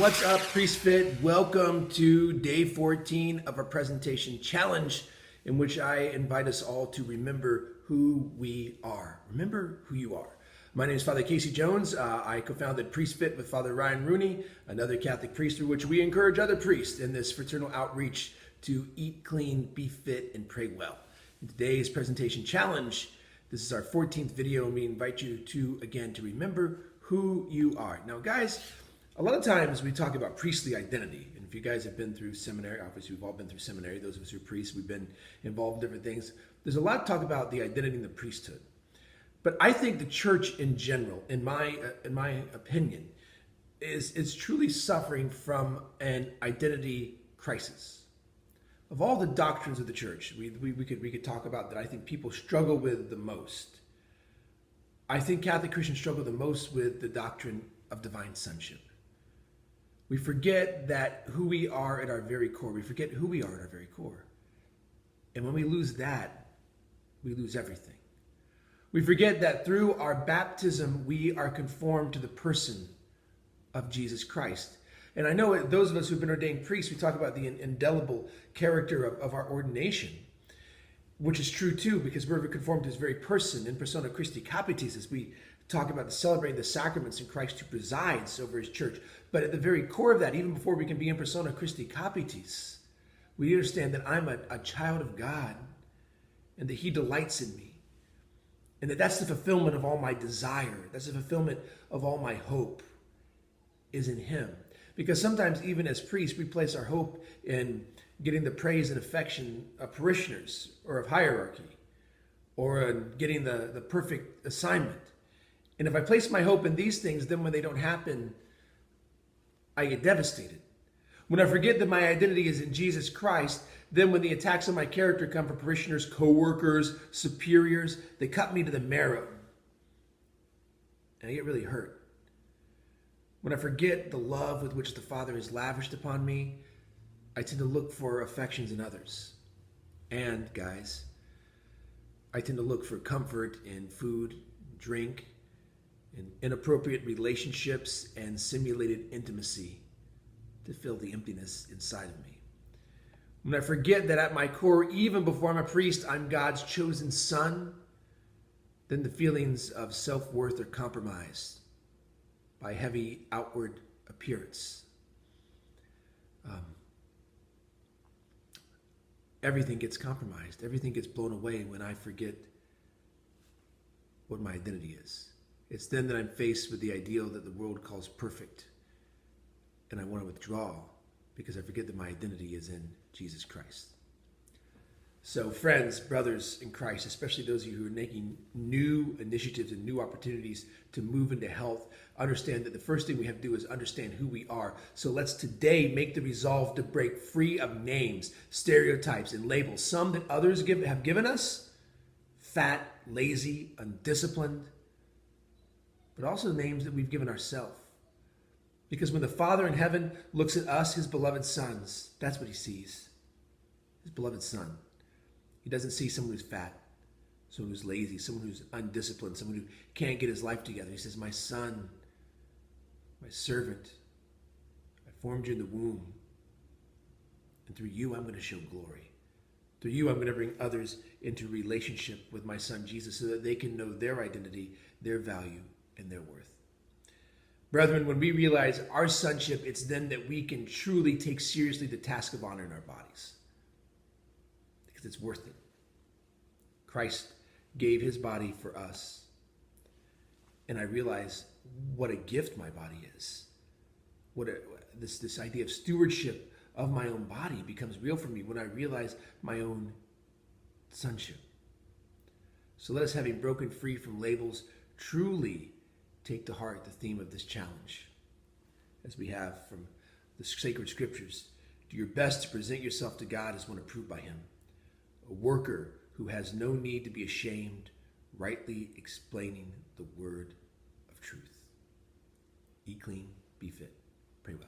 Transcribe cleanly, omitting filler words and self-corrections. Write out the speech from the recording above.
What's up, Priest Fit? Welcome to day 14 of our presentation challenge, in which I invite us all to remember who we are. Remember who you are. My name is Father Casey Jones. I co-founded Priest Fit with Father Ryan Rooney, another Catholic priest, through which we encourage other priests in this fraternal outreach to eat clean, be fit, and pray well. In today's presentation challenge, this is our 14th video, and we invite you to, again, to remember who you are. Now, guys, a lot of times we talk about priestly identity. And if you guys have been through seminary, obviously we've all been through seminary, those of us who are priests, we've been involved in different things. There's a lot of talk about the identity in the priesthood. But I think the church in general, in my opinion, is truly suffering from an identity crisis. Of all the doctrines of the church, we could talk about that I think people struggle with the most. I think Catholic Christians struggle the most with the doctrine of divine sonship. We forget that who we are at our very core. We forget who we are at our very core. And when we lose that, we lose everything. We forget that through our baptism, we are conformed to the person of Jesus Christ. And I know those of us who've been ordained priests, we talk about the indelible character of our ordination, which is true too, because we're conformed to his very person. In persona Christi capitis, as we talk about celebrating the sacraments in Christ who presides over his church. But at the very core of that, even before we can be in persona Christi capitis, we understand that I'm a child of God and that he delights in me. And that's the fulfillment of all my desire. That's the fulfillment of all my hope is in him. Because sometimes even as priests, we place our hope in getting the praise and affection of parishioners or of hierarchy, or in getting the perfect assignment. And if I place my hope in these things, then when they don't happen, I get devastated. When I forget that my identity is in Jesus Christ, then when the attacks on my character come from parishioners, co-workers, superiors, they cut me to the marrow. And I get really hurt. When I forget the love with which the Father has lavished upon me, I tend to look for affections in others. And, guys, I tend to look for comfort in food, drink, in inappropriate relationships and simulated intimacy to fill the emptiness inside of me. When I forget that at my core, even before I'm a priest, I'm God's chosen son, then the feelings of self-worth are compromised by heavy outward appearance. Everything gets compromised. Everything gets blown away when I forget what my identity is. It's then that I'm faced with the ideal that the world calls perfect. And I want to withdraw because I forget that my identity is in Jesus Christ. So friends, brothers in Christ, especially those of you who are making new initiatives and new opportunities to move into health, understand that the first thing we have to do is understand who we are. So let's today make the resolve to break free of names, stereotypes, and labels. Some that others have given us: fat, lazy, undisciplined, but also names that we've given ourselves. Because when the Father in heaven looks at us, his beloved sons, that's what he sees. His beloved son. He doesn't see someone who's fat, someone who's lazy, someone who's undisciplined, someone who can't get his life together. He says, my son, my servant, I formed you in the womb. And through you, I'm going to show glory. Through you, I'm going to bring others into relationship with my son, Jesus, so that they can know their identity, their value, and their worth. Brethren, when we realize our sonship, it's then that we can truly take seriously the task of honor in our bodies. Because it's worth it. Christ gave his body for us. And I realize what a gift my body is. This idea of stewardship of my own body becomes real for me when I realize my own sonship. So let us, having broken free from labels, truly take to heart the theme of this challenge, as we have from the sacred scriptures. Do your best to present yourself to God as one approved by him, a worker who has no need to be ashamed, rightly explaining the word of truth. Eat clean, be fit, pray well.